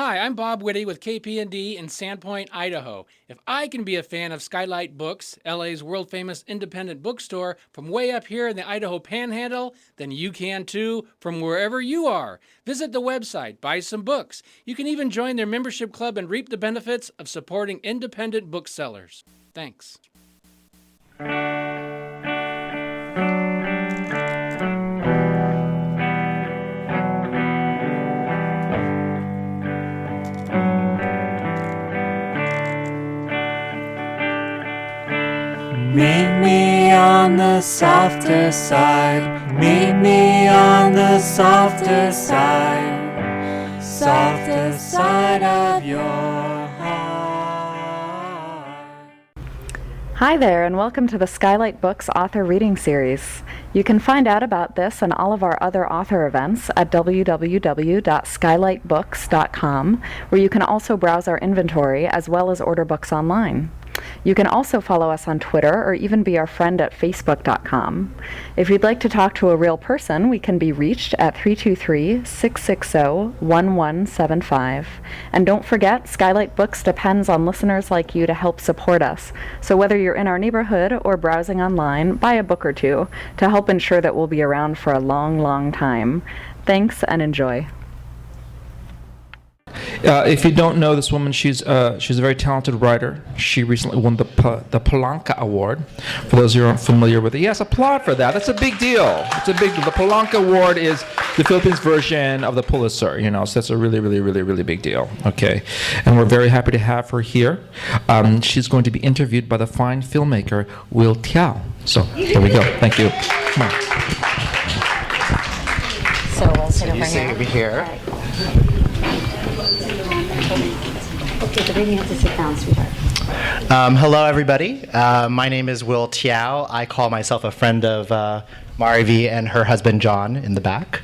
Hi, I'm Bob Whitty with KPND in Sandpoint, Idaho. If I can be a fan of Skylight Books, LA's world-famous independent bookstore, from way up here in the Idaho Panhandle, then you can too from wherever you are. Visit the website, buy some books. You can even join their membership club and reap the benefits of supporting independent booksellers. Thanks. Meet me on the softer side. Meet me on the softer side. Softer side of your heart. Hi there, and welcome to the Skylight Books Author Reading Series. You can find out about this and all of our other author events at www.skylightbooks.com, where you can also browse our inventory as well as order books online. You can also follow us on Twitter or even be our friend at facebook.com. If you'd like to talk to a real person, we can be reached at 323-660-1175. And don't forget, Skylight Books depends on listeners like you to help support us. So whether you're in our neighborhood or browsing online, buy a book or two to help ensure that we'll be around for a long, long time. Thanks and enjoy. If you don't know this woman, she's a very talented writer. She recently won the Polanka Award. For those who aren't familiar with it, yes, applaud for that. That's a big deal. It's a big deal. The Polanka Award is the Philippines version of the Pulitzer. So that's a really, really, really, really big deal. Okay, and we're very happy to have her here. She's going to be interviewed by the fine filmmaker Will Tiao. So here we go. Thank you. Come on. So we'll sit over You sit over here. Okay, but then you have to sit down, sweetheart. Hello, everybody. My name is Will Tiao. I call myself a friend of Marivi and her husband, John, in the back.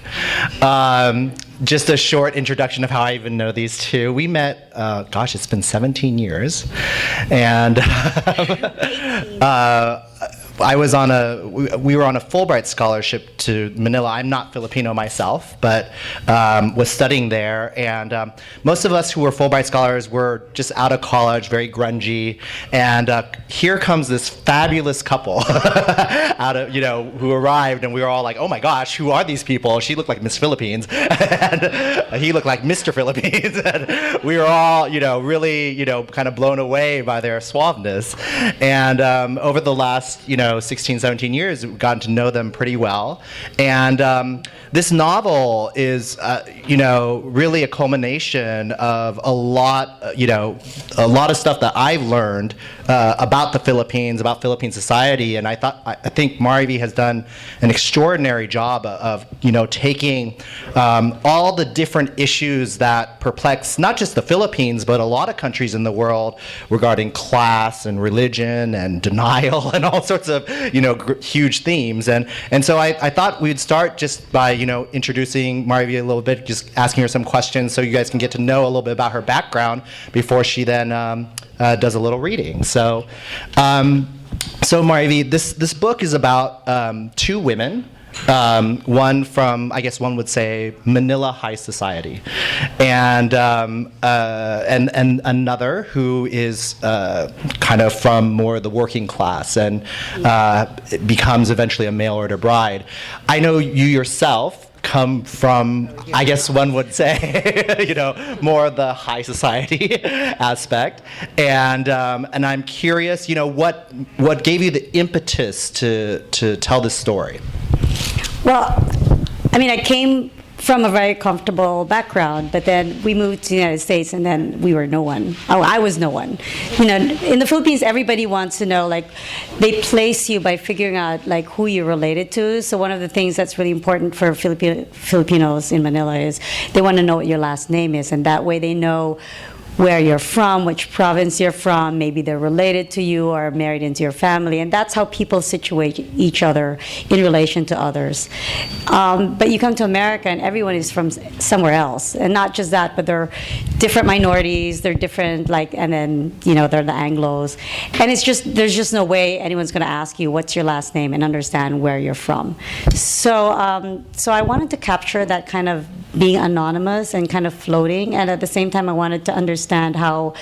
Just a short introduction of how I even know these two. We met, it's been 17 years. And we were on a Fulbright scholarship to Manila. I'm not Filipino myself, but was studying there. And most of us who were Fulbright scholars were just out of college, very grungy. And here comes this fabulous couple who arrived, and we were all like, oh my gosh, who are these people? She looked like Miss Philippines, and he looked like Mr. Philippines. And we were all, really, kind of blown away by their suaveness. And over the last, 16, 17 years, we've gotten to know them pretty well. And this novel is, really a culmination of a lot of stuff that I've learned about the Philippines, about Philippine society. And I think Marivi has done an extraordinary job of, taking all the different issues that perplex not just the Philippines, but a lot of countries in the world regarding class and religion and denial and all sorts of huge themes. And so I thought we'd start just by introducing Marivi a little bit, just asking her some questions so you guys can get to know a little bit about her background before she then does a little reading. So Marivi, this book is about two women. One from, I guess one would say, Manila high society, and another who is kind of from more the working class and becomes eventually a mail order bride. I know you yourself come from, I guess one would say, more the high society aspect, and I'm curious, what gave you the impetus to tell this story? Well, I came from a very comfortable background, but then we moved to the United States, and then we were no one. Oh, I was no one. In the Philippines, everybody wants to know, they place you by figuring out, who you're related to. So one of the things that's really important for Filipinos in Manila is they want to know what your last name is, and that way they know where you're from, which province you're from, maybe they're related to you or married into your family, and that's how people situate each other in relation to others. But you come to America and everyone is from somewhere else, and not just that, but they're different minorities, they're different, and then, they're the Anglos, and there's just no way anyone's gonna ask you what's your last name and understand where you're from. So I wanted to capture that kind of being anonymous and kind of floating, and at the same time I wanted to understand how,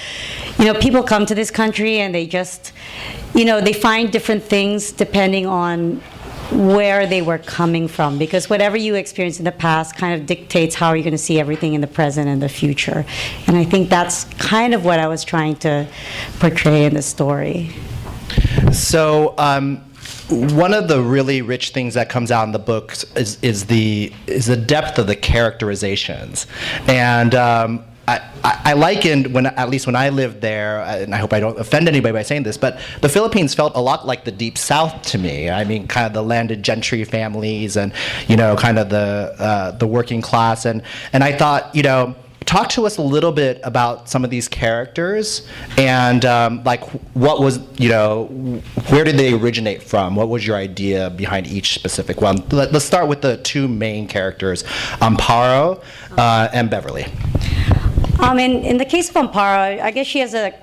people come to this country and they just, they find different things depending on where they were coming from, because whatever you experienced in the past kind of dictates how you're going to see everything in the present and the future. And I think that's kind of what I was trying to portray in the story. So one of the really rich things that comes out in the book is the depth of the characterizations, and I likened, at least when I lived there, and I hope I don't offend anybody by saying this, but the Philippines felt a lot like the Deep South to me. I mean, kind of the landed gentry families, and kind of the working class, and I thought, talk to us a little bit about some of these characters, and what was, where did they originate from? What was your idea behind each specific one? Let's start with the two main characters, Amparo and Beverly. In the case of Amparo, I guess she has the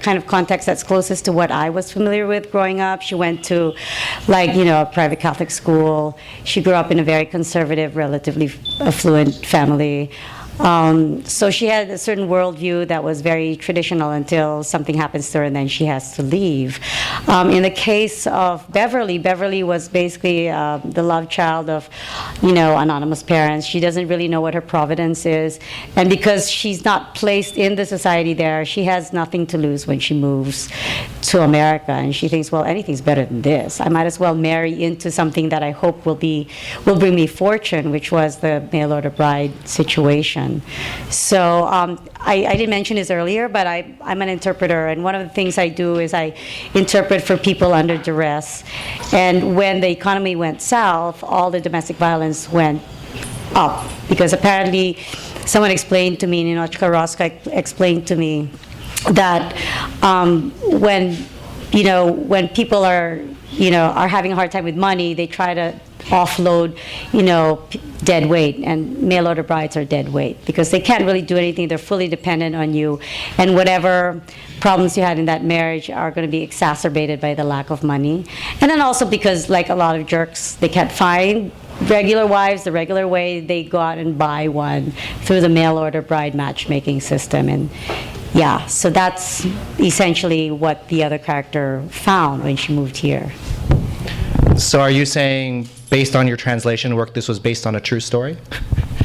kind of context that's closest to what I was familiar with growing up. She went to, a private Catholic school. She grew up in a very conservative, relatively affluent family. So she had a certain worldview that was very traditional until something happens to her and then she has to leave. In the case of Beverly, Beverly was basically the love child of, anonymous parents. She doesn't really know what her providence is. And because she's not placed in the society there, she has nothing to lose when she moves to America. And she thinks, well, anything's better than this. I might as well marry into something that I hope will bring me fortune, which was the mail order bride situation. So I didn't mention this earlier, but I'm an interpreter, and one of the things I do is I interpret for people under duress. And when the economy went south, all the domestic violence went up, because apparently someone explained to me, Ninochka Rosca explained to me that when people are having a hard time with money, they try to offload, dead weight, and mail order brides are dead weight because they can't really do anything. They're fully dependent on you, and whatever problems you had in that marriage are going to be exacerbated by the lack of money. And then also because, like a lot of jerks, they can't find regular wives the regular way. They go out and buy one through the mail order bride matchmaking system. And yeah, so that's essentially what the other character found when she moved here. So are you saying, based on your translation work, this was based on a true story?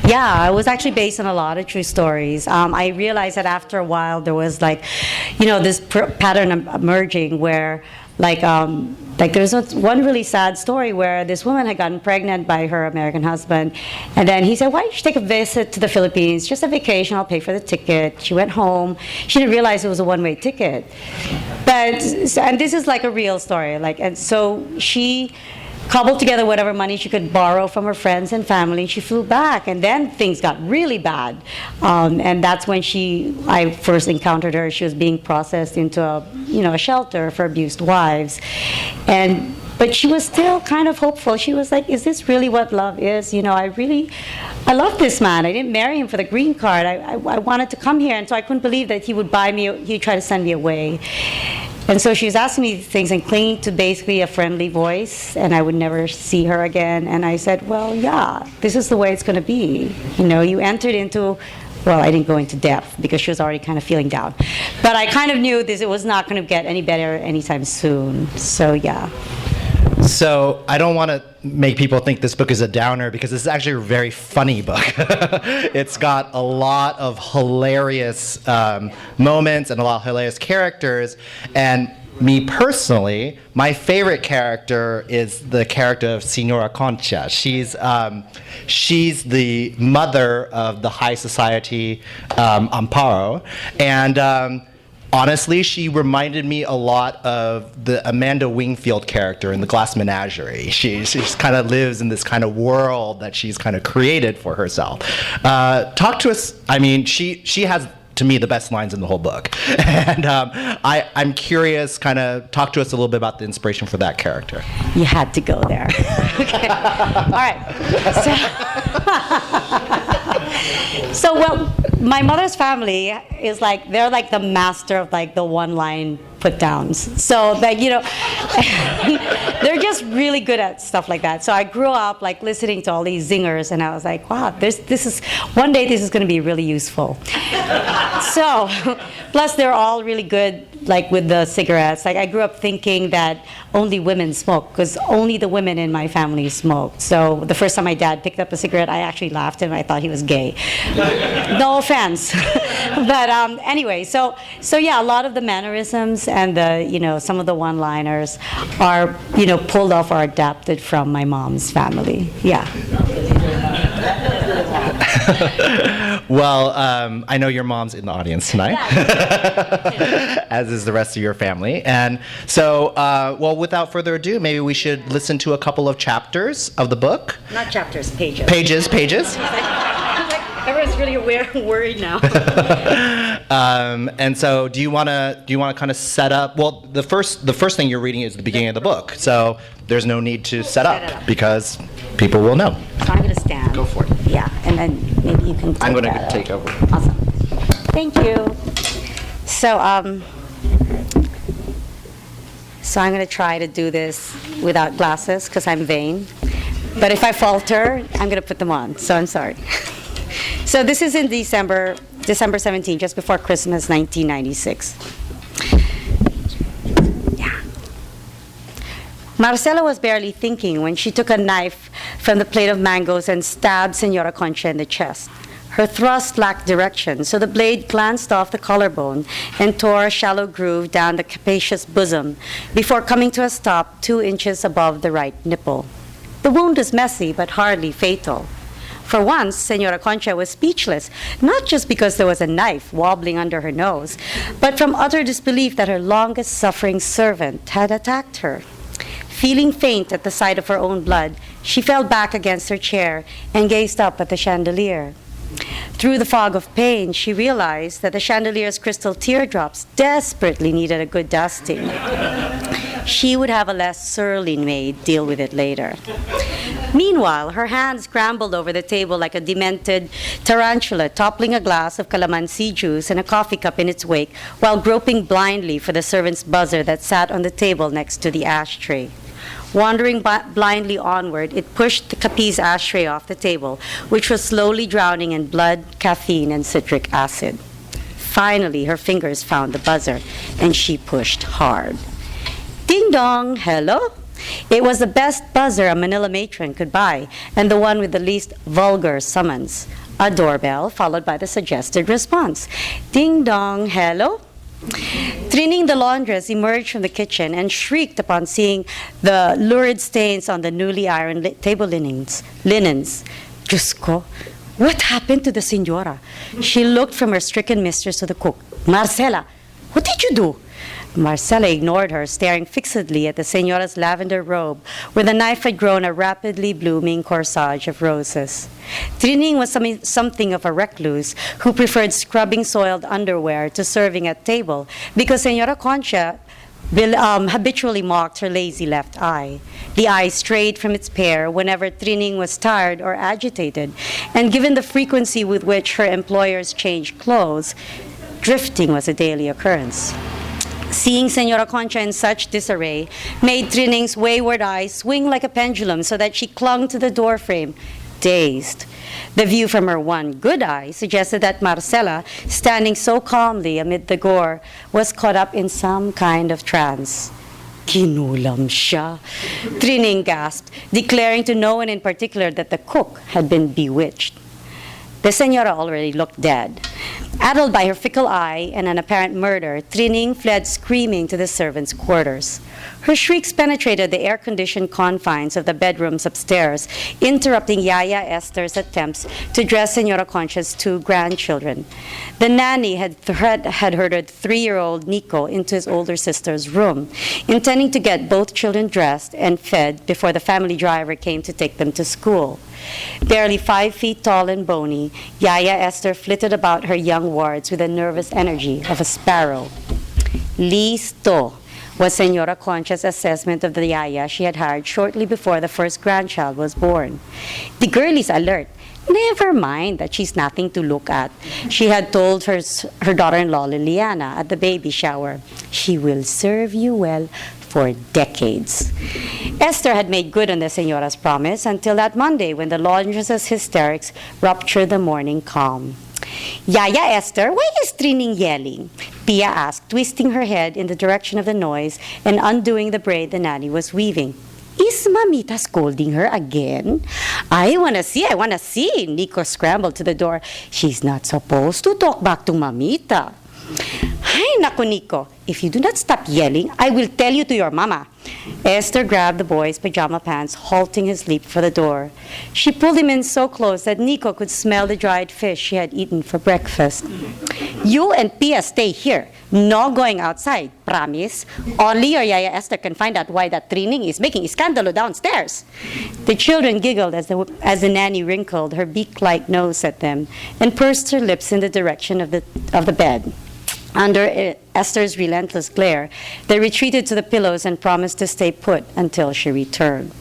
Yeah, it was actually based on a lot of true stories. I realized that after a while there was this pattern emerging where there's one really sad story where this woman had gotten pregnant by her American husband, and then he said, why don't you take a visit to the Philippines, just a vacation, I'll pay for the ticket. She went home. She didn't realize it was a one-way ticket. And this is a real story, and so she cobbled together whatever money she could borrow from her friends and family. She flew back, and then things got really bad. And that's when I first encountered her. She was being processed into a shelter for abused wives. But she was still kind of hopeful. She was like, is this really what love is? I love this man. I didn't marry him for the green card. I wanted to come here, and so I couldn't believe that he would he'd try to send me away. And so she was asking me these things and clinging to basically a friendly voice, and I would never see her again. And I said, well, yeah, this is the way it's going to be. You entered into, well, I didn't go into depth because she was already kind of feeling down. But I kind of knew it was not going to get any better anytime soon. So, yeah. So I don't want to make people think this book is a downer, because this is actually a very funny book. It's got a lot of hilarious moments and a lot of hilarious characters. And me personally, my favorite character is the character of Senora Concha. She's the mother of the high society Amparo. And honestly, she reminded me a lot of the Amanda Wingfield character in The Glass Menagerie. She just kind of lives in this kind of world that she's kind of created for herself. Talk to us. I mean, she has, to me, the best lines in the whole book. And I'm curious, kind of talk to us a little bit about the inspiration for that character. You had to go there. Okay. All right. So, well, my mother's family is they're the master of the one-line put downs. So like, they're just really good at stuff like that. So I grew up like listening to all these zingers, and I was like, wow, one day this is going to be really useful. So, plus they're all really good, like with the cigarettes. Like I grew up thinking that only women smoke, because only the women in my family smoked. So the first time my dad picked up a cigarette, I actually laughed at him. I thought he was gay. No offense. But anyway, so yeah, a lot of the mannerisms and the, some of the one-liners are, pulled off or adapted from my mom's family. Yeah. Well, I know your mom's in the audience tonight, as is the rest of your family. And so, well, without further ado, maybe we should listen to a couple of chapters of the book. Not chapters, pages. Pages. Everyone's really worried now. And so, do you want to kind of set up? Well, the first thing you're reading is the beginning of the book, so there's no need to set up because people will know. So I'm going to stand. Go for it. Yeah, and then maybe you can. I'm going to take over. Awesome. Thank you. So I'm going to try to do this without glasses because I'm vain. But if I falter, I'm going to put them on. So I'm sorry. So this is in December 17, just before Christmas, 1996. Yeah. Marcela was barely thinking when she took a knife from the plate of mangoes and stabbed Senora Concha in the chest. Her thrust lacked direction, so the blade glanced off the collarbone and tore a shallow groove down the capacious bosom before coming to a stop 2 inches above the right nipple. The wound was messy, but hardly fatal. For once, Senora Concha was speechless, not just because there was a knife wobbling under her nose, but from utter disbelief that her longest-suffering servant had attacked her. Feeling faint at the sight of her own blood, she fell back against her chair and gazed up at the chandelier. Through the fog of pain, she realized that the chandelier's crystal teardrops desperately needed a good dusting. She would have a less surly maid deal with it later. Meanwhile, her hand scrambled over the table like a demented tarantula toppling a glass of calamansi juice and a coffee cup in its wake while groping blindly for the servant's buzzer that sat on the table next to the ashtray. Wandering blindly onward, it pushed the Capiz ashtray off the table, which was slowly drowning in blood, caffeine, and citric acid. Finally, her fingers found the buzzer, and she pushed hard. Ding dong, hello? It was the best buzzer a Manila matron could buy, and the one with the least vulgar summons. A doorbell, followed by the suggested response. Ding dong, hello? Trining the laundress emerged from the kitchen and shrieked upon seeing the lurid stains on the newly ironed table linens. Diyos ko, what happened to the senora? She looked from her stricken mistress to the cook. Marcela, what did you do? Marcela ignored her, staring fixedly at the senora's lavender robe, where the knife had grown a rapidly blooming corsage of roses. Trining was something of a recluse who preferred scrubbing soiled underwear to serving at table because Senora Concha habitually mocked her lazy left eye. The eye strayed from its pair whenever Trining was tired or agitated, and given the frequency with which her employers changed clothes, drifting was a daily occurrence. Seeing Senora Concha in such disarray made Trining's wayward eyes swing like a pendulum so that she clung to the doorframe, dazed. The view from her one good eye suggested that Marcela, standing so calmly amid the gore, was caught up in some kind of trance. Kinulam siya, Trining gasped, declaring to no one in particular that the cook had been bewitched. The senora already looked dead. Addled by her fickle eye and an apparent murder, Trining fled screaming to the servants' quarters. Her shrieks penetrated the air-conditioned confines of the bedrooms upstairs, interrupting Yaya Esther's attempts to dress Senora Concha's 2 grandchildren. The nanny had herded 3-year-old Nico into his older sister's room, intending to get both children dressed and fed before the family driver came to take them to school. Barely 5 feet tall and bony, Yaya Esther flitted about her young wards with the nervous energy of a sparrow. Listo was Senora Concha's assessment of the Yaya she had hired shortly before the first grandchild was born. The girl is alert, Never mind that she's nothing to look at. She had told her daughter-in-law Liliana at the baby shower, she will serve you well for decades. Esther had made good on the Señora's promise until that Monday when the laundress's hysterics ruptured the morning calm. Yaya Esther, why is Trining yelling? Pia asked, twisting her head in the direction of the noise and undoing the braid the nanny was weaving. Is Mamita scolding her again? I wanna see. Nico scrambled to the door. She's not supposed to talk back to Mamita. Ay, naku, Nico. If you do not stop yelling, I will tell you to your mama. Esther grabbed the boy's pajama pants, halting his leap for the door. She pulled him in so close that Nico could smell the dried fish she had eaten for breakfast. You and Pia stay here. No going outside, promise. Only your Yaya Esther can find out why that Trining is making scandalo downstairs. The children giggled as the nanny wrinkled her beak-like nose at them and pursed her lips in the direction of the bed. Under Esther's relentless glare, they retreated to the pillows and promised to stay put until she returned.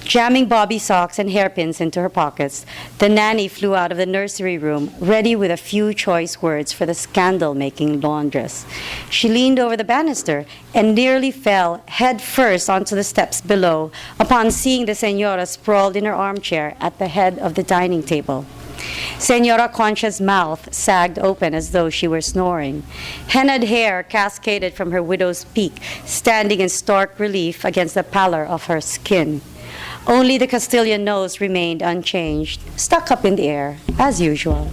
Jamming Bobby socks and hairpins into her pockets, the nanny flew out of the nursery room, ready with a few choice words for the scandal-making laundress. She leaned over the banister and nearly fell head first onto the steps below upon seeing the Señora sprawled in her armchair at the head of the dining table. Señora Concha's mouth sagged open as though she were snoring. Hennaed hair cascaded from her widow's peak, standing in stark relief against the pallor of her skin. Only the Castilian nose remained unchanged, stuck up in the air, as usual.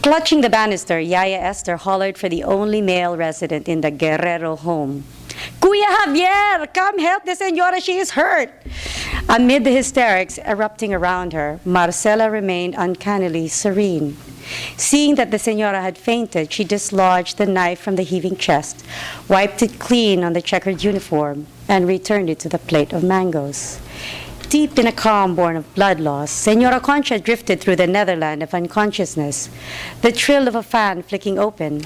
Clutching the banister, Yaya Esther hollered for the only male resident in the Guerrero home. Kuya Javier, come help the señora, she is hurt. Amid the hysterics erupting around her, Marcela remained uncannily serene. Seeing that the señora had fainted, she dislodged the knife from the heaving chest, wiped it clean on the checkered uniform, and returned it to the plate of mangoes. Deep in a calm born of blood loss, Señora Concha drifted through the netherland of unconsciousness. The trill of a fan flicking open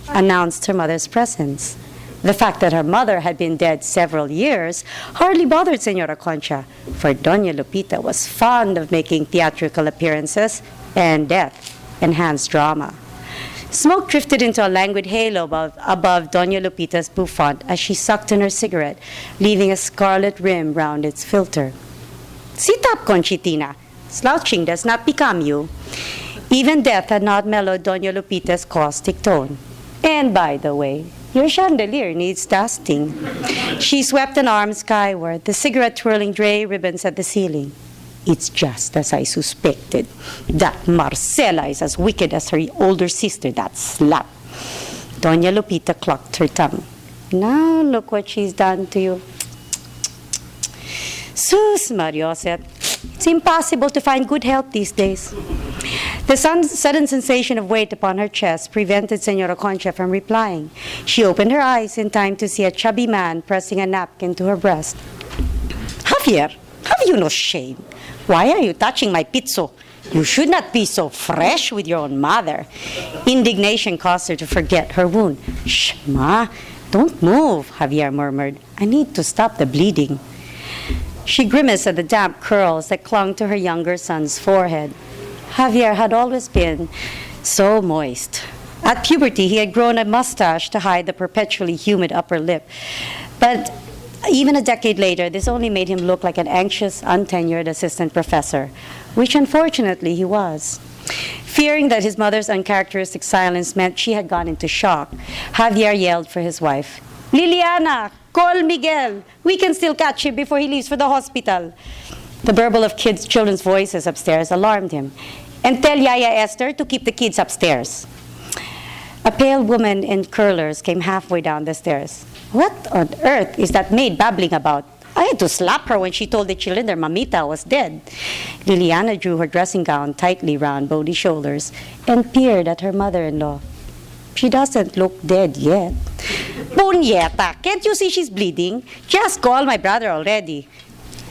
announced her mother's presence. The fact that her mother had been dead several years hardly bothered Señora Concha, for Doña Lupita was fond of making theatrical appearances, and death enhanced drama. Smoke drifted into a languid halo above Doña Lupita's bouffant as she sucked in her cigarette, leaving a scarlet rim round its filter. Sit up, Conchitina. Slouching does not become you. Even death had not mellowed Doña Lupita's caustic tone. And by the way, your chandelier needs dusting. She swept an arm skyward, the cigarette twirling gray ribbons at the ceiling. It's just as I suspected. That Marcela is as wicked as her older sister, that slut. Doña Lupita clucked her tongue. Now look what she's done to you. Sus, Marioset. It's impossible to find good help these days. The sudden sensation of weight upon her chest prevented Señora Concha from replying. She opened her eyes in time to see a chubby man pressing a napkin to her breast. Javier, have you no shame? Why are you touching my pizzo? You should not be so fresh with your own mother. Indignation caused her to forget her wound. Shh, Ma, don't move, Javier murmured. I need to stop the bleeding. She grimaced at the damp curls that clung to her younger son's forehead. Javier had always been so moist. At puberty, he had grown a mustache to hide the perpetually humid upper lip. But even a decade later, this only made him look like an anxious, untenured assistant professor, which unfortunately he was. Fearing that his mother's uncharacteristic silence meant she had gone into shock, Javier yelled for his wife, Liliana, call Miguel. We can still catch him before he leaves for the hospital. The burble of children's voices upstairs alarmed him. And tell Yaya Esther to keep the kids upstairs. A pale woman in curlers came halfway down the stairs. What on earth is that maid babbling about? I had to slap her when she told the children their mamita was dead. Liliana drew her dressing gown tightly round bony shoulders and peered at her mother-in-law. She doesn't look dead yet. Punyeta, can't you see she's bleeding? Just call my brother already.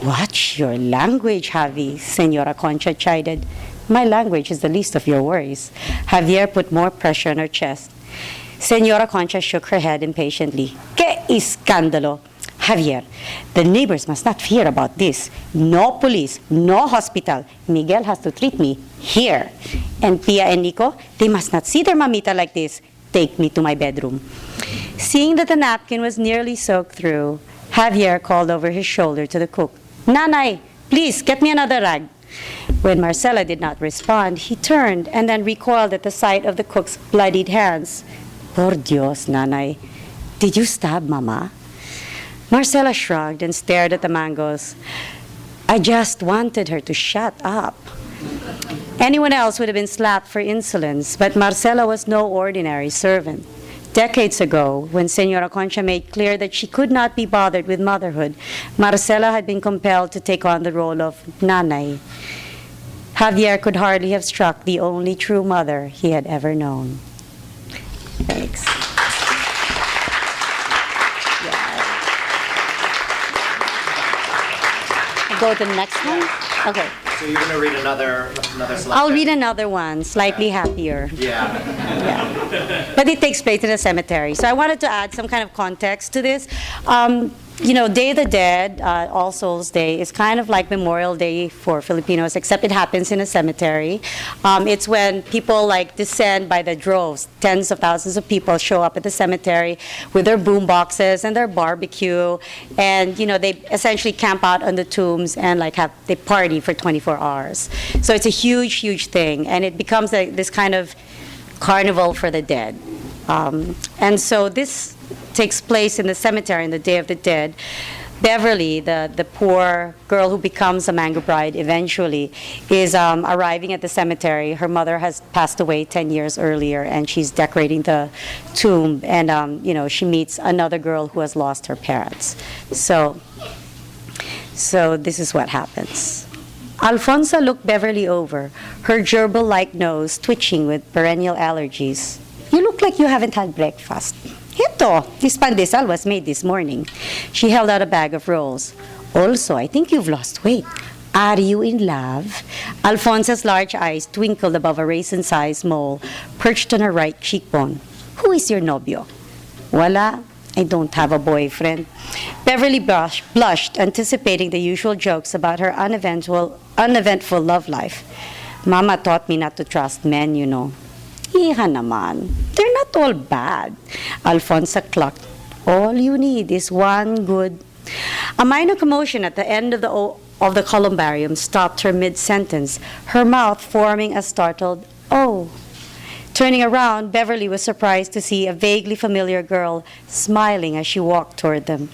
Watch your language, Javi, Señora Concha chided. My language is the least of your worries. Javier put more pressure on her chest. Señora Concha shook her head impatiently. Que escándalo. Javier, the neighbors must not hear about this. No police, no hospital. Miguel has to treat me here. And Pia and Nico, they must not see their mamita like this. Take me to my bedroom. Seeing that the napkin was nearly soaked through, Javier called over his shoulder to the cook, Nanay, please get me another rag. When Marcela did not respond, he turned and then recoiled at the sight of the cook's bloodied hands. Por Dios, Nanay, did you stab Mama? Marcela shrugged and stared at the mangoes. I just wanted her to shut up. Anyone else would have been slapped for insolence, but Marcela was no ordinary servant. Decades ago, when Senora Concha made clear that she could not be bothered with motherhood, Marcela had been compelled to take on the role of nanay. Javier could hardly have struck the only true mother he had ever known. Thanks. Go to the next one? Okay. So you're going to read another selection? I'll read another one, slightly happier. Yeah. But it takes place in a cemetery. So I wanted to add some kind of context to this. Day of the Dead, All Souls Day, is kind of like Memorial Day for Filipinos, except it happens in a cemetery. It's when people like descend by the droves. Tens of thousands of people show up at the cemetery with their boom boxes and their barbecue, and they essentially camp out on the tombs and they party for 24 hours. So it's a huge, huge thing, and it becomes this kind of carnival for the dead. And so this takes place in the cemetery on the Day of the Dead. Beverly, the poor girl who becomes a mango bride eventually, is arriving at the cemetery. Her mother has passed away 10 years earlier, and she's decorating the tomb. And she meets another girl who has lost her parents. So this is what happens. Alfonsa looked Beverly over, her gerbil-like nose twitching with perennial allergies. You look like you haven't had breakfast. Ito, this pandesal was made this morning. She held out a bag of rolls. Also, I think you've lost weight. Are you in love? Alfonsa's large eyes twinkled above a raisin-sized mole perched on her right cheekbone. Who is your novio? Wala. I don't have a boyfriend. Beverly blushed, anticipating the usual jokes about her uneventful love life. Mama taught me not to trust men, Iha naman. They're not all bad. Alfonsa clucked. All you need is one good. A minor commotion at the end of the columbarium stopped her mid-sentence, her mouth forming a startled "oh." Turning around, Beverly was surprised to see a vaguely familiar girl smiling as she walked toward them.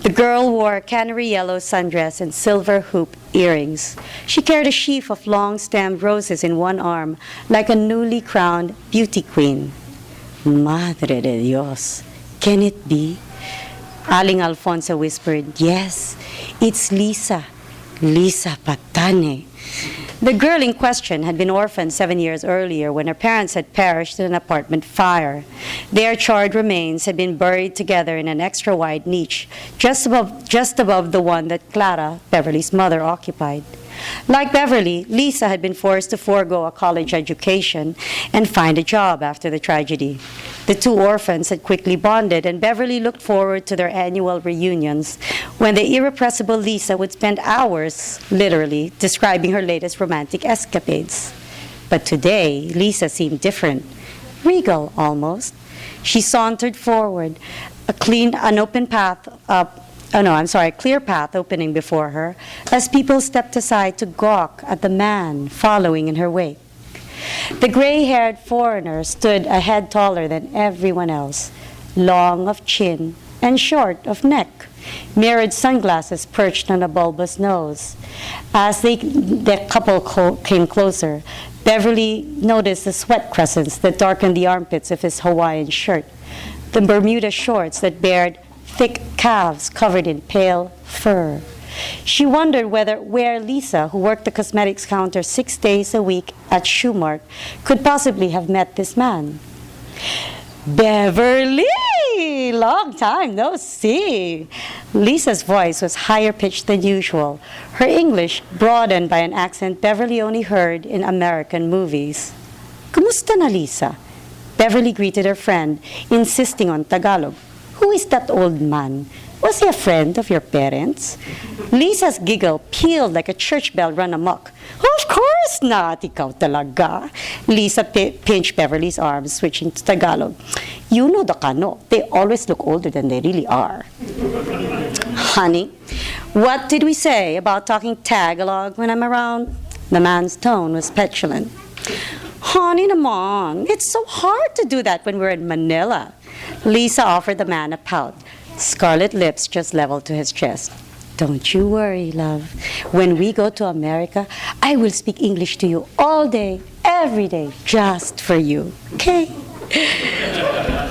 The girl wore a canary yellow sundress and silver hoop earrings. She carried a sheaf of long-stemmed roses in one arm, like a newly crowned beauty queen. Madre de Dios, can it be? Aling Alfonsa whispered, yes, it's Lisa. Lisa Patane. The girl in question had been orphaned 7 years earlier when her parents had perished in an apartment fire. Their charred remains had been buried together in an extra-wide niche just above the one that Clara, Beverly's mother, occupied. Like Beverly, Lisa had been forced to forego a college education and find a job after the tragedy. The two orphans had quickly bonded, and Beverly looked forward to their annual reunions when the irrepressible Lisa would spend hours, literally, describing her latest romantic escapades. But today, Lisa seemed different, regal almost. She sauntered forward, a clear path opening before her, as people stepped aside to gawk at the man following in her wake. The gray-haired foreigner stood a head taller than everyone else, long of chin and short of neck, mirrored sunglasses perched on a bulbous nose. As the couple came closer, Beverly noticed the sweat crescents that darkened the armpits of his Hawaiian shirt, the Bermuda shorts that bared thick calves covered in pale fur. She wondered where Lisa, who worked the cosmetics counter 6 days a week at Shoe Mart, could possibly have met this man. Beverly! Long time no see. Lisa's voice was higher pitched than usual, her English broadened by an accent Beverly only heard in American movies. Kumusta na, Lisa? Beverly greeted her friend, insisting on Tagalog. Who is that old man? Was he a friend of your parents? Lisa's giggle pealed like a church bell run amok. Of course not, ikaw talaga. Lisa pinched Beverly's arm, switching to Tagalog. You know the Kano. They always look older than they really are. Honey, what did we say about talking Tagalog when I'm around? The man's tone was petulant. Honey naman, it's so hard to do that when we're in Manila. Lisa offered the man a pout. Scarlet lips just leveled to his chest. Don't you worry, love. When we go to America, I will speak English to you all day, every day, just for you. Okay?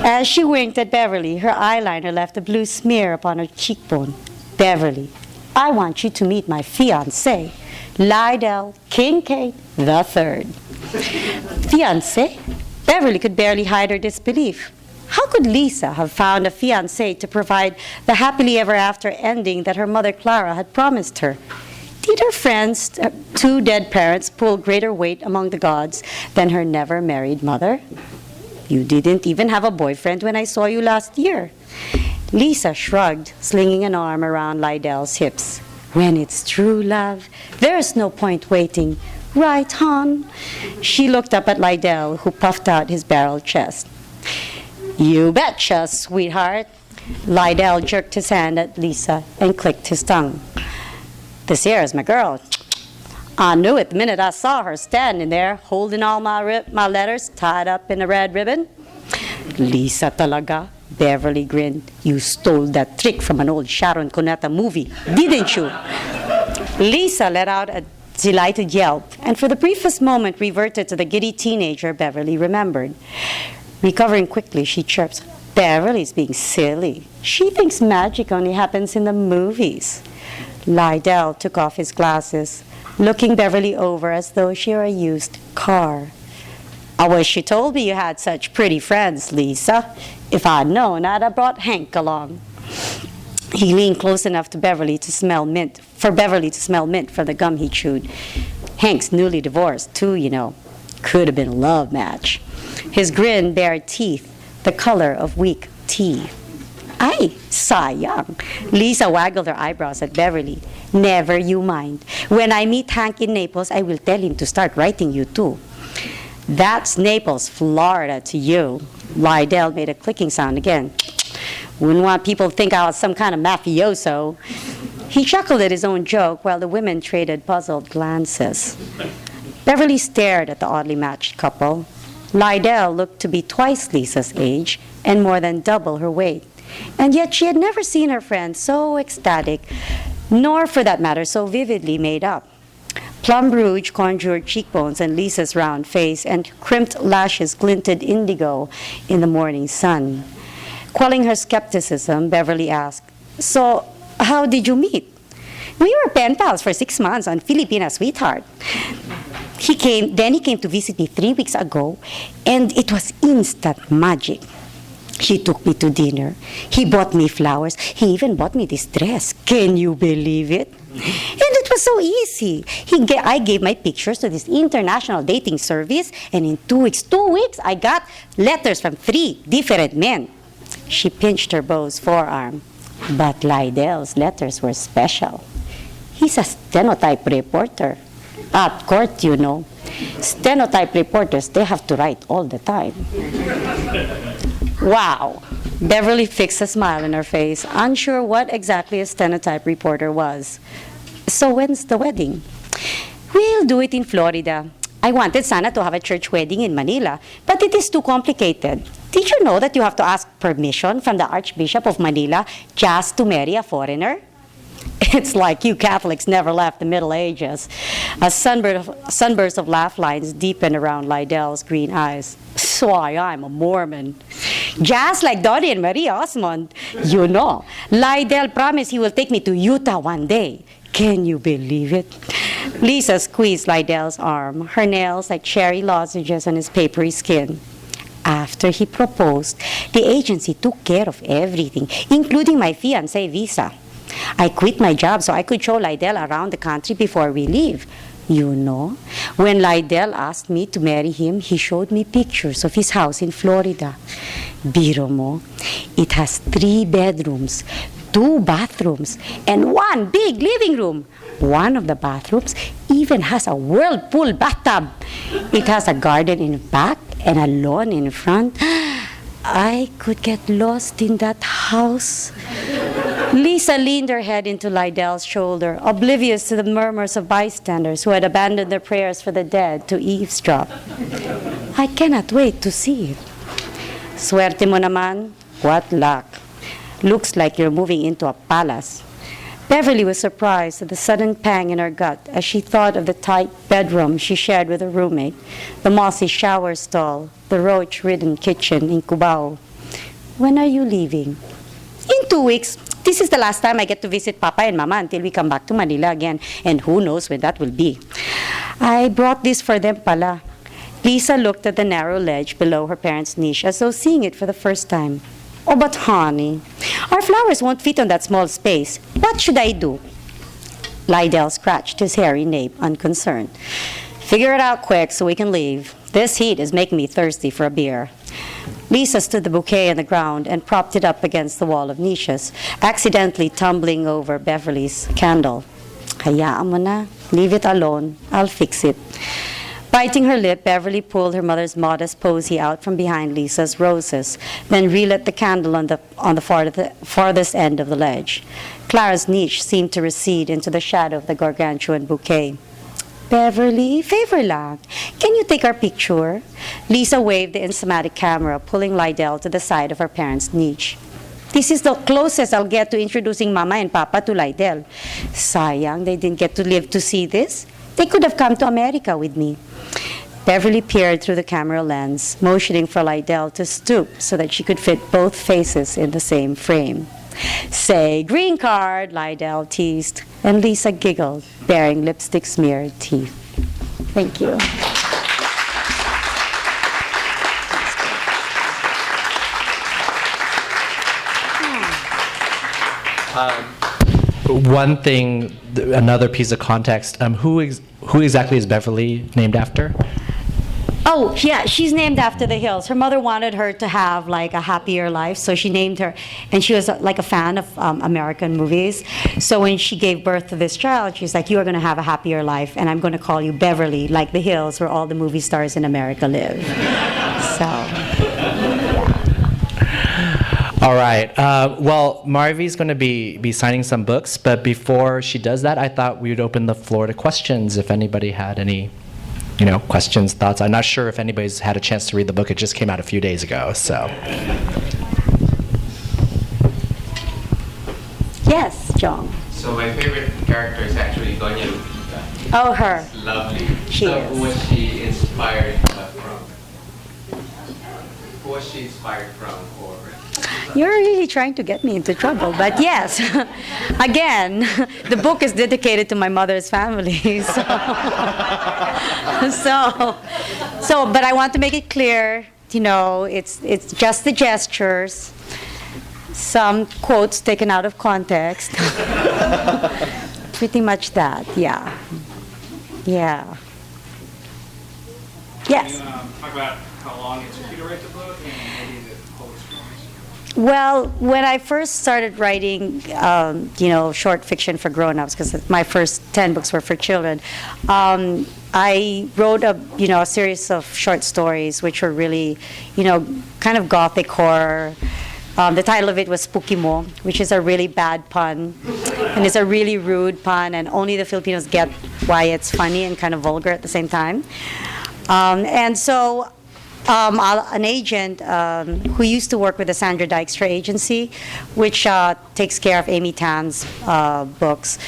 As she winked at Beverly, her eyeliner left a blue smear upon her cheekbone. Beverly, I want you to meet my fiancé, Lydell Kincaid III. Fiancé? Beverly could barely hide her disbelief. How could Lisa have found a fiancé to provide the happily ever after ending that her mother Clara had promised her? Did her friend's two dead parents pull greater weight among the gods than her never married mother? You didn't even have a boyfriend when I saw you last year. Lisa shrugged, slinging an arm around Lydell's hips. When it's true love, there's no point waiting. Right, hon? She looked up at Lydell, who puffed out his barrel chest. You betcha, sweetheart. Lydell jerked his hand at Lisa and clicked his tongue. This here is my girl. I knew it the minute I saw her standing there, holding all my letters tied up in a red ribbon. Lisa talaga. Beverly grinned. You stole that trick from an old Sharon Cuneta movie, didn't you? Lisa let out a delighted yelp, and for the briefest moment reverted to the giddy teenager Beverly remembered. Recovering quickly, she chirps, Beverly's being silly. She thinks magic only happens in the movies. Lydell took off his glasses, looking Beverly over as though she were a used car. I wish you told me you had such pretty friends, Lisa. If I'd known, I'd have brought Hank along. He leaned close enough to Beverly to smell mint from the gum he chewed. Hank's newly divorced, too, you know. Could have been a love match. His grin bared teeth, the color of weak tea. Ay, sayang. Lisa waggled her eyebrows at Beverly. Never you mind. When I meet Hank in Naples, I will tell him to start writing you too. That's Naples, Florida to you. Lydell made a clicking sound again. Wouldn't want people to think I was some kind of mafioso. He chuckled at his own joke while the women traded puzzled glances. Beverly stared at the oddly matched couple. Lydell looked to be twice Lisa's age and more than double her weight. And yet she had never seen her friend so ecstatic, nor for that matter so vividly made up. Plum rouge conjured cheekbones and Lisa's round face, and crimped lashes glinted indigo in the morning sun. Quelling her skepticism, Beverly asked, So, how did you meet? We were pen pals for 6 months on Filipina, sweetheart. He came to visit me 3 weeks ago, and it was instant magic. He took me to dinner. He bought me flowers. He even bought me this dress. Can you believe it? And it was so easy. I gave my pictures to this international dating service, and in 2 weeks, I got letters from 3 different men. She pinched her beau's forearm. But Lydell's letters were special. He's a stenotype reporter. At court, you know. Stenotype reporters, they have to write all the time. Wow. Beverly fixed a smile on her face, unsure what exactly a stenotype reporter was. So when's the wedding? We'll do it in Florida. I wanted Sana to have a church wedding in Manila, but it is too complicated. Did you know that you have to ask permission from the Archbishop of Manila just to marry a foreigner? It's like you Catholics never left the Middle Ages. A sunburst of laugh lines deepened around Lydell's green eyes. So I'm a Mormon. Just like Donnie and Marie Osmond. You know, Lydell promised he will take me to Utah one day. Can you believe it? Lisa squeezed Lydell's arm, her nails like cherry lozenges on his papery skin. After he proposed, the agency took care of everything, including my fiancé visa. I quit my job so I could show Lydell around the country before we leave. You know, when Lydell asked me to marry him, he showed me pictures of his house in Florida. Biro mo, it has 3 bedrooms, 2 bathrooms, and 1 big living room. One of the bathrooms even has a whirlpool bathtub. It has a garden in back and a lawn in front. I could get lost in that house. Lisa leaned her head into Lydell's shoulder, oblivious to the murmurs of bystanders who had abandoned their prayers for the dead to eavesdrop. I cannot wait to see it. Suerte mo naman. What luck. Looks like you're moving into a palace. Beverly was surprised at the sudden pang in her gut as she thought of the tight bedroom she shared with her roommate, the mossy shower stall, the roach-ridden kitchen in Cubao. When are you leaving? In 2 weeks. This is the last time I get to visit Papa and Mama until we come back to Manila again, and who knows when that will be. I brought this for them pala. Lisa looked at the narrow ledge below her parents' niche as though seeing it for the first time. Oh, but honey, our flowers won't fit on that small space. What should I do? Lydell scratched his hairy nape, unconcerned. Figure it out quick so we can leave. This heat is making me thirsty for a beer. Lisa stood the bouquet on the ground and propped it up against the wall of niches, accidentally tumbling over Beverly's candle. Hayaan mo na. Leave it alone. I'll fix it. Biting her lip, Beverly pulled her mother's modest posy out from behind Lisa's roses, then relit the candle on the farthest end of the ledge. Clara's niche seemed to recede into the shadow of the gargantuan bouquet. Beverly, favor lang. Can you take our picture? Lisa waved the Instamatic camera, pulling Lydell to the side of her parents' niche. This is the closest I'll get to introducing Mama and Papa to Lydell. Sayang, they didn't get to live to see this. They could have come to America with me. Beverly peered through the camera lens, motioning for Lydell to stoop so that she could fit both faces in the same frame. Say, green card, Lydell teased, and Lisa giggled, baring lipstick-smeared teeth. Thank you. One thing, another piece of context, who exactly is Beverly named after? Oh, yeah, she's named after the hills. Her mother wanted her to have like a happier life, so she named her, and she was like a fan of American movies. So when she gave birth to this child, she's like, you are going to have a happier life, and I'm going to call you Beverly, like the hills where all the movie stars in America live. So... All right. Well, Marivi's going to be signing some books, but before she does that, I thought we would open the floor to questions if anybody had any, questions, thoughts. I'm not sure if anybody's had a chance to read the book. It just came out a few days ago, so. Yes, John. So my favorite character is actually Doña Lupita. Oh, her. It's lovely. She So is. who was she inspired from? Who was she inspired from? Or You're really trying to get me into trouble, but yes. Again, the book is dedicated to my mother's family. So, but I want to make it clear, it's just the gestures, some quotes taken out of context. Pretty much that, yeah. Yeah. Yes. Can you talk about how long it took you to write the book and maybe the whole experience? Well, when I first started writing, short fiction for grown-ups, because my first 10 books were for children, I wrote a series of short stories which were really, kind of gothic horror. The title of it was Spooky Mo, which is a really bad pun, and it's a really rude pun, and only the Filipinos get why it's funny and kind of vulgar at the same time. And so an agent who used to work with the Sandra Dykstra Agency, which takes care of Amy Tan's books,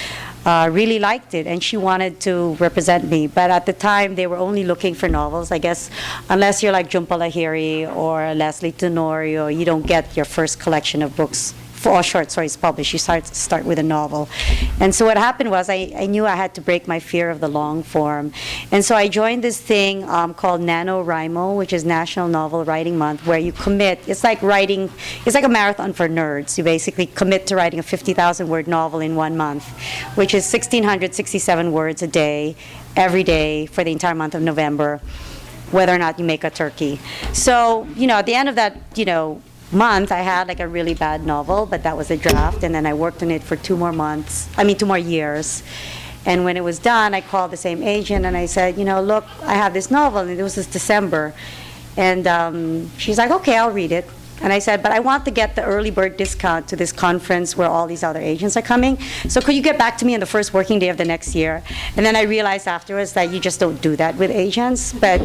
really liked it, and she wanted to represent me. But at the time, they were only looking for novels. I guess unless you're like Jhumpa Lahiri or Leslie Tenorio, you don't get your first collection of books before all short stories published, you start with a novel. And so what happened was I knew I had to break my fear of the long form. And so I joined this thing called NaNoWriMo, which is National Novel Writing Month, where you commit, it's like a marathon for nerds. You basically commit to writing a 50,000 word novel in 1 month, which is 1,667 words a day, every day for the entire month of November, whether or not you make a turkey. So, at the end of that, month, I had like a really bad novel, but that was a draft, and then I worked on it for 2 more years. And when it was done, I called the same agent and I said, look, I have this novel, and it was this December. And she's like, okay, I'll read it. And I said, but I want to get the early bird discount to this conference where all these other agents are coming. So could you get back to me on the first working day of the next year? And then I realized afterwards that you just don't do that with agents. But,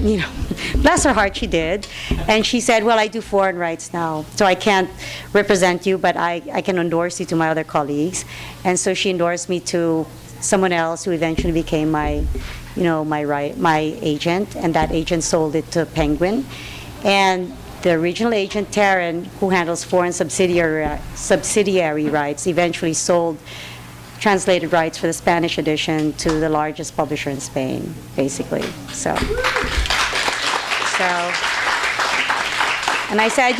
bless her heart, she did. And she said, well, I do foreign rights now, so I can't represent you, but I can endorse you to my other colleagues. And so she endorsed me to someone else who eventually became my agent. And that agent sold it to Penguin. And the original agent, Taryn, who handles foreign subsidiary rights, eventually sold translated rights for the Spanish edition to the largest publisher in Spain, basically. So, and I said,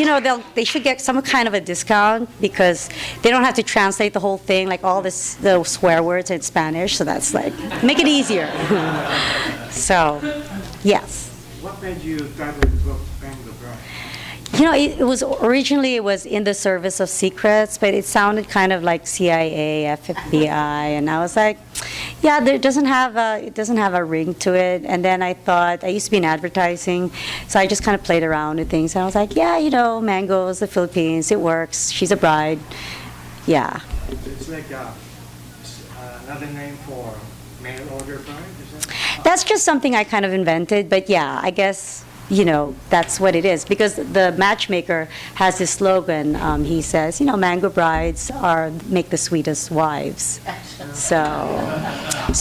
they should get some kind of a discount because they don't have to translate the whole thing, like all the swear words in Spanish. So that's like, make it easier. So, yes. What made you title the book Bang the Bride? It was originally in the service of secrets, but it sounded kind of like CIA, FBI, and I was like, yeah, it doesn't have a ring to it. And then I thought, I used to be in advertising, so I just kind of played around with things. And I was like, yeah, mangoes, the Philippines, it works. She's a bride. Yeah. It's like another name for mail order bride, is that? That's just something I kind of invented, but yeah, I guess. That's what it is. Because the matchmaker has this slogan. He says, mango brides make the sweetest wives. So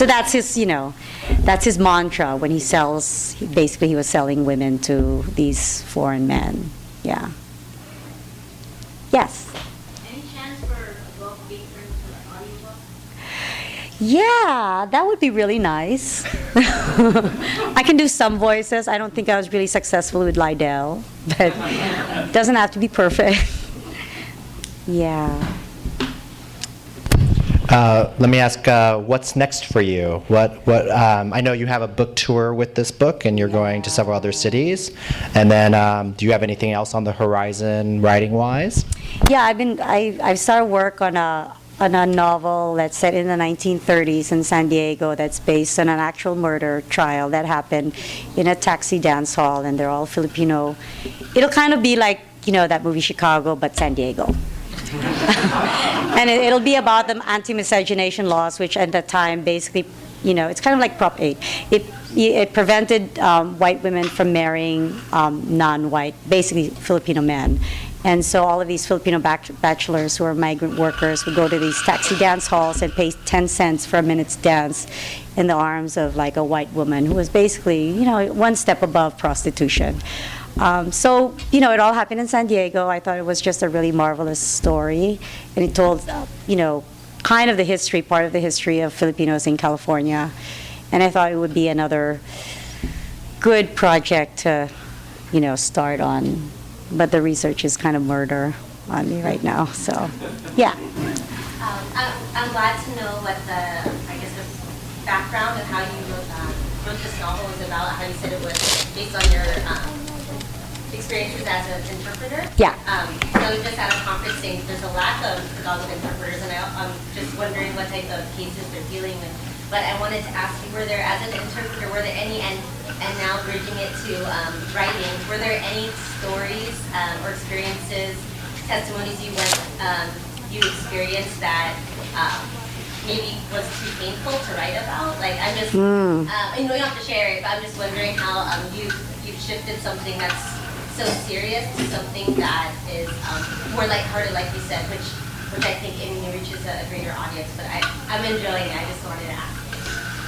that's his mantra when he sells. Basically, he was selling women to these foreign men. Yeah. Yes. Any chance for a book being turned into an audiobook? Yeah, that would be really nice. I can do some voices. I don't think I was really successful with Lydell, but it doesn't have to be perfect. Yeah. Let me ask, what's next for you? I know you have a book tour with this book, and you're going to several other cities. And then, do you have anything else on the horizon, writing-wise? Yeah, I've started work on a novel that's set in the 1930s in San Diego that's based on an actual murder trial that happened in a taxi dance hall, and they're all Filipino. It'll kind of be like, that movie Chicago, but San Diego. And it'll be about the anti-miscegenation laws, which at that time basically, it's kind of like Prop 8. It prevented white women from marrying non-white, basically Filipino men. And so all of these Filipino bachelors who are migrant workers would go to these taxi dance halls and pay 10 cents for a minute's dance in the arms of like a white woman who was basically, one step above prostitution. So, it all happened in San Diego. I thought it was just a really marvelous story. And it told, kind of part of the history of Filipinos in California. And I thought it would be another good project to, start on. But the research is kind of murder on me right now, so, yeah. I'm glad to know what the background of how you wrote this novel was about, how you said it was based on your experiences as an interpreter. Yeah. Just at a conference saying there's a lack of Tagalog interpreters, and I'm just wondering what type of cases they're dealing with. But I wanted to ask you, were there, as an interpreter, were there any, and now bridging it to writing, were there any stories or experiences, testimonies you experienced that maybe was too painful to write about? Like, I'm just, you don't have to share it, but I'm just wondering how you've shifted something that's so serious to something that is more lighthearted, like you said, which I think reaches a greater audience. But I'm enjoying it. I just wanted to ask.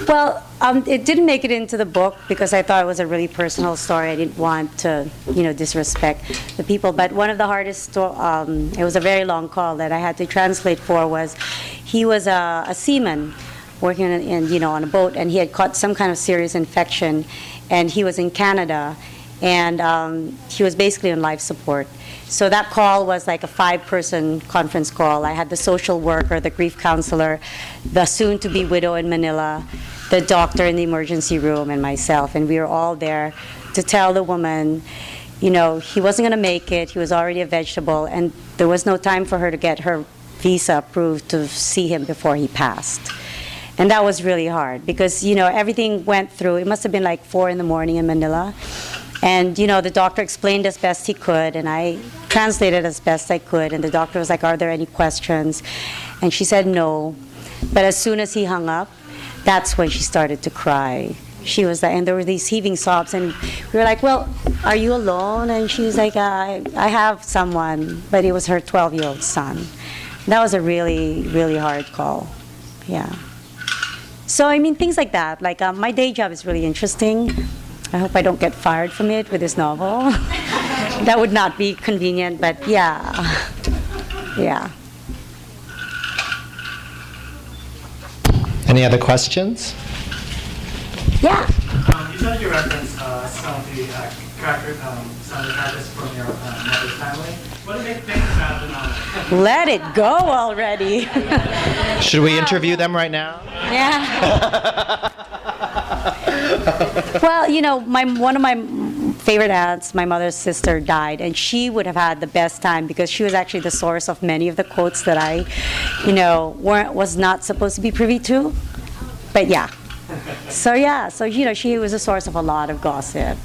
Well, it didn't make it into the book because I thought it was a really personal story. I didn't want to, disrespect the people. But one of the hardest, it was a very long call that I had to translate for was, he was a seaman working on a boat, and he had caught some kind of serious infection, and he was in Canada, and he was basically on life support. So that call was like a 5-person conference call. I had the social worker, the grief counselor, the soon-to-be widow in Manila, the doctor in the emergency room, and myself. And we were all there to tell the woman, he wasn't going to make it. He was already a vegetable, and there was no time for her to get her visa approved to see him before he passed. And that was really hard because, everything went through. It must have been like 4 a.m. in Manila. And, the doctor explained as best he could, and I translated as best I could. And the doctor was like, "Are there any questions?" And she said no. But as soon as he hung up, that's when she started to cry. She was like, and there were these heaving sobs. And we were like, "Well, are you alone?" And she was like, I have someone. But it was her 12-year-old son. That was a really, really hard call. Yeah. So, things like that. Like, my day job is really interesting. I hope I don't get fired from it with this novel. That would not be convenient, but yeah. Yeah. Any other questions? Yeah. You said you referenced some of the characters from your mother's family. What do they think about the novel? Let it go already. Should we interview them right now? Yeah. Well, one of my favorite aunts, my mother's sister, died, and she would have had the best time because she was actually the source of many of the quotes that I, was not supposed to be privy to. But yeah. So she was a source of a lot of gossip,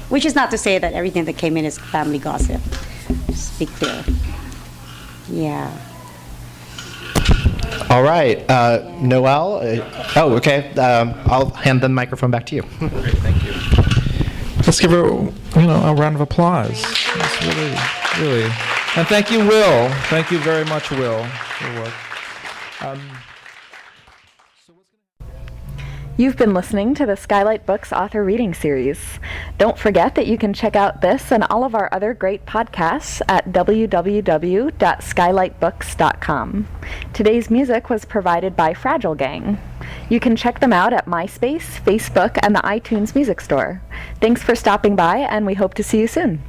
which is not to say that everything that came in is family gossip. Just be clear. Yeah. All right, Noel. Okay. I'll hand the microphone back to you. Great, thank you. Let's give her, a round of applause. That's really. And thank you, Will. Thank you very much, Will, for your work. You've been listening to the Skylight Books author reading series. Don't forget that you can check out this and all of our other great podcasts at www.skylightbooks.com. Today's music was provided by Fragile Gang. You can check them out at MySpace, Facebook, and the iTunes Music Store. Thanks for stopping by, and we hope to see you soon.